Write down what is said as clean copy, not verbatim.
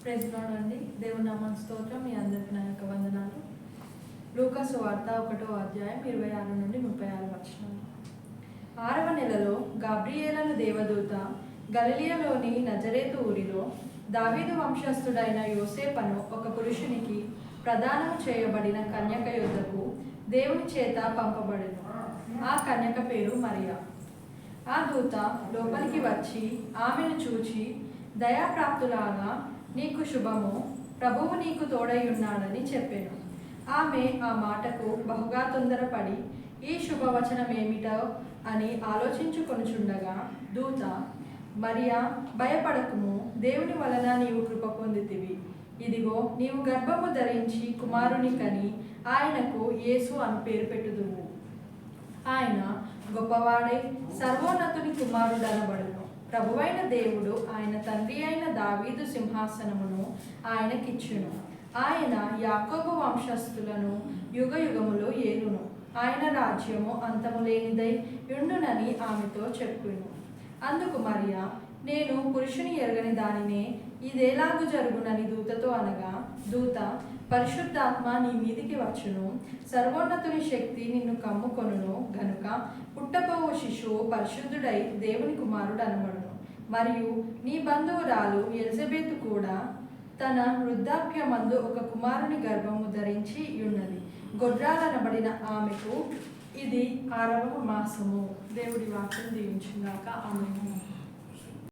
Praise lord అండి. దేవుని నామం స్తోత్రం. మీ అందరికీ నా యొక్క వందనాలు. లూకా సువార్త 1వ అధ్యాయం 26 నుండి 36 వచనాలు. 6వ నెలలో గాబ్రియేలను దేవదూత గలిలయలోని నజరేతు ఊరిలో దావీదు వంశస్థుడైన యోసేపను ఒక పురుషునికి ప్రదానం చేయబడిన కన్యక యొద్దకు దేవుని చేత పంపబడెను. ఆ కన్యక పేరు మరియా. ఆ దూత లోపలికి వచ్చి ఆమెను చూచి, దయాప్రాప్తులాగా నీకు శుభము, ప్రభువు నీకు తోడై ఉన్నాడని చెప్పాను. ఆమె ఆ మాటకు బహుగా తొందరపడి ఈ శుభవచనమేమిటో అని ఆలోచించుకొనుచుండగా దూత, మరియా, భయపడకుము, దేవుని వలన నీవు కృప పొందితివి. ఇదిగో, నీవు గర్భము ధరించి కుమారుని కని ఆయనకు యేసు అని పేరు పెట్టుదువు. ఆయన గొప్పవాడై సర్వోన్నతుని కుమారుడనబడును. ప్రభువైన దేవుడు ఆయన తండ్రి అయిన దావీదు సింహాసనమును ఆయనకిచ్చును. ఆయన యాకోబు వంశస్థులను యుగయుగములు ఏలును. ఆయన రాజ్యము అంతము లేనిదై యుండునని ఆమెతో చెప్పును. అందుకు మరియా, నేను పురుషుని ఎరగని దానినే, ఇదేలాగు జరుగునని దూతతో అనగా, దూత, పరిశుద్ధాత్మ నీ మీదికి వచ్చును, సర్వోన్నతుని శక్తి నిన్ను కమ్ముకొనును గనుక పుట్టబోవు శిశువు పరిశుద్ధుడై దేవుని కుమారుడు అనబడును. మరియు నీ బంధువురాలు ఎలిజబెతు కూడా తన వృద్ధాప్యమందు ఒక కుమారుని గర్భము ధరించి ఉన్నది. గొడ్రాలనబడిన ఆమెకు ఇది 6వ మాసము. దేవుడి వాక్యం దీవించుగాక. ఆమేన్.